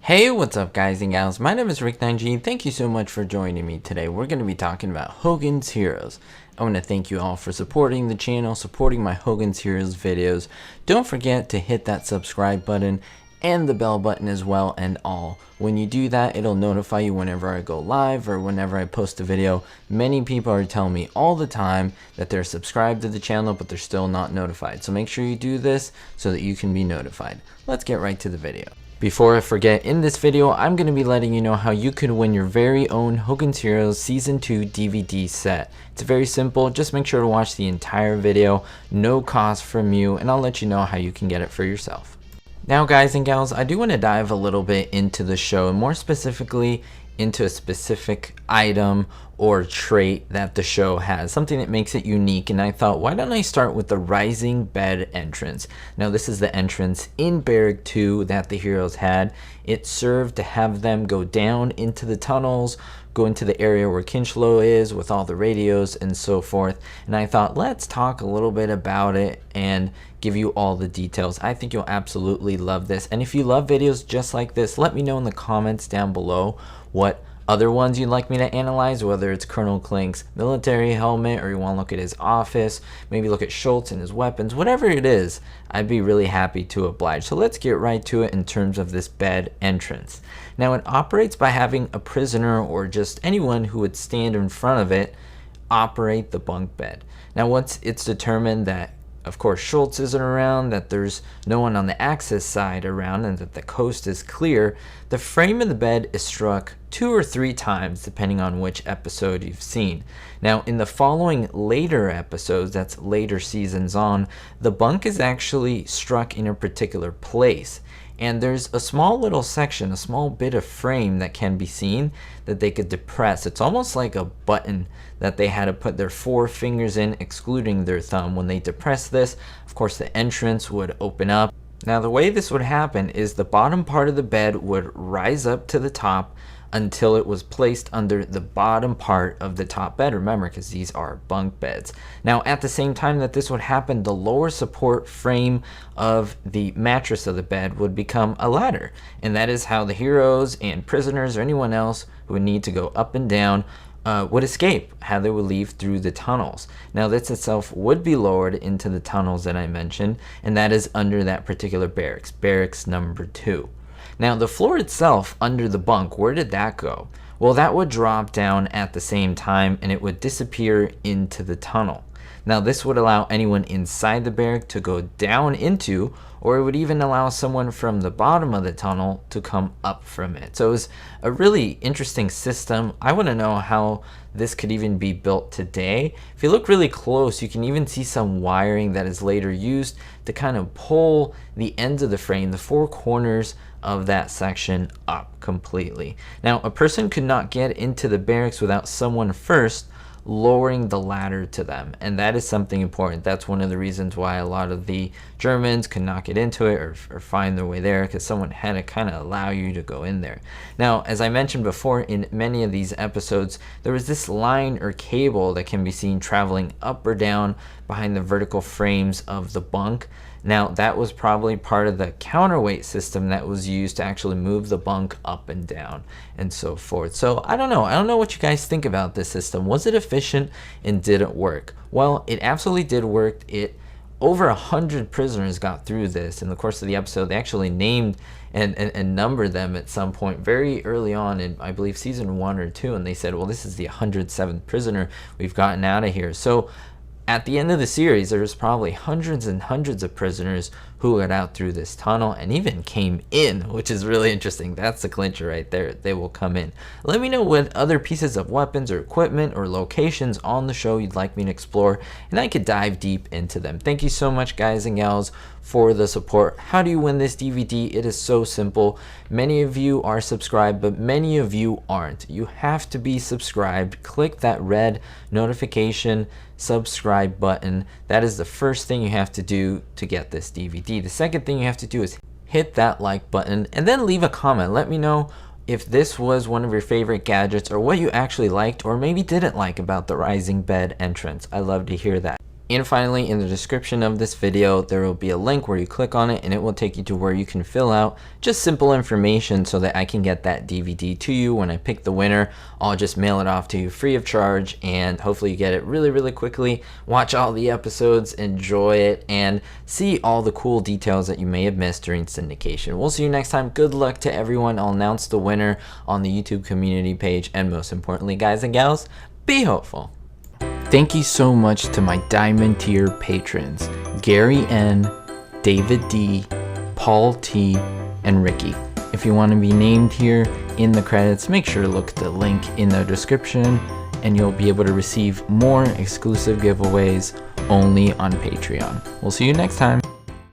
Hey, what's up guys and gals? My name is Rick9G. Thank you so much for joining me today. We're going to be talking about Hogan's Heroes. I want to thank you all for supporting the channel, supporting my Hogan's Heroes videos. Don't forget to hit that subscribe button and the bell button as well and all. When you do that, it'll notify you whenever I go live or whenever I post a video. Many people are telling me all the time that they're subscribed to the channel, but they're still not notified. So make sure you do this so that you can be notified. Let's get right to the video. Before I forget, in this video, I'm going to be letting you know how you can win your very own Hogan's Heroes Season 2 DVD set. It's very simple, just make sure to watch the entire video, no cost from you, and I'll let you know how you can get it for yourself. Now guys and gals, I do want to dive a little bit into the show, and more specifically into a specific item or trait that the show has, something that makes it unique. And I thought, why don't I start with the rising bed entrance? Now this is the entrance in Barrack 2 that the heroes had. It served to have them go down into the tunnels, go into the area where Kinchlow is with all the radios and so forth. And I thought, let's talk a little bit about it and give you all the details. I think you'll absolutely love this. And if you love videos just like this, let me know in the comments down below what other ones you'd like me to analyze, whether it's Colonel Klink's military helmet, or you want to look at his office, maybe look at Schultz and his weapons, whatever it is, I'd be really happy to oblige. So let's get right to it in terms of this bed entrance. Now it operates by having a prisoner or just anyone who would stand in front of it operate the bunk bed. Now once it's determined that of course Schultz isn't around, that there's no one on the access side around, and that the coast is clear, the frame of the bed is struck 2 or 3 times depending on which episode you've seen. Now in the following later episodes, that's later seasons on, the bunk is actually struck in a particular place. And there's a small little section, a small bit of frame that can be seen that they could depress. It's almost like a button that they had to put their 4 fingers in, excluding their thumb. When they depress this, of course the entrance would open up. Now the way this would happen is the bottom part of the bed would rise up to the top until it was placed under the bottom part of the top bed. Remember, because these are bunk beds. Now at the same time that this would happen, the lower support frame of the mattress of the bed would become a ladder, and that is how the heroes and prisoners or anyone else who would need to go up and down would escape, how they would leave through the tunnels. Now this itself would be lowered into the tunnels that I mentioned, and that is under that particular barracks number 2. Now the floor itself under the bunk, where did that go? Well, that would drop down at the same time and it would disappear into the tunnel. Now this would allow anyone inside the barrack to go down into, or it would even allow someone from the bottom of the tunnel to come up from it. So it was a really interesting system. I want to know how this could even be built today. If you look really close, you can even see some wiring that is later used to kind of pull the ends of the frame, the 4 corners of that section up completely. Now a person could not get into the barracks without someone first lowering the ladder to them, and that is something important. That's one of the reasons why a lot of the Germans could not get into it or find their way there, because someone had to kind of allow you to go in there. Now as I mentioned before, in many of these episodes there was this line or cable that can be seen traveling up or down behind the vertical frames of the bunk. Now that was probably part of the counterweight system that was used to actually move the bunk up and down and so forth. So I don't know what you guys think about this system. Was it efficient and did it work? Well, it absolutely did work. Over 100 prisoners got through this in the course of the episode. They actually named and numbered them at some point very early on in, I believe, season 1 or 2, and they said, well, this is the 107th prisoner we've gotten out of here. So at the end of the series, there's probably hundreds and hundreds of prisoners who got out through this tunnel and even came in, which is really interesting. That's the clincher right there. They will come in. Let me know what other pieces of weapons or equipment or locations on the show you'd like me to explore, and I could dive deep into them. Thank you so much, guys and gals, for the support. How do you win this DVD? It is so simple. Many of you are subscribed, but many of you aren't. You have to be subscribed. Click that red notification subscribe button. That is the first thing you have to do to get this DVD. The second thing you have to do is hit that like button and then leave a comment. Let me know if this was one of your favorite gadgets or what you actually liked or maybe didn't like about the rising bed entrance. I love to hear that. And finally, in the description of this video, there will be a link where you click on it and it will take you to where you can fill out just simple information so that I can get that DVD to you. When I pick the winner, I'll just mail it off to you free of charge, and hopefully you get it really quickly. Watch all the episodes, enjoy it, and see all the cool details that you may have missed during syndication. We'll see you next time. Good luck to everyone. I'll announce the winner on the YouTube community page, and most importantly, guys and gals, be hopeful. Thank you so much to my Diamond tier patrons, Gary N, David D, Paul T, and Ricky. If you want to be named here in the credits, make sure to look at the link in the description and you'll be able to receive more exclusive giveaways only on Patreon. We'll see you next time.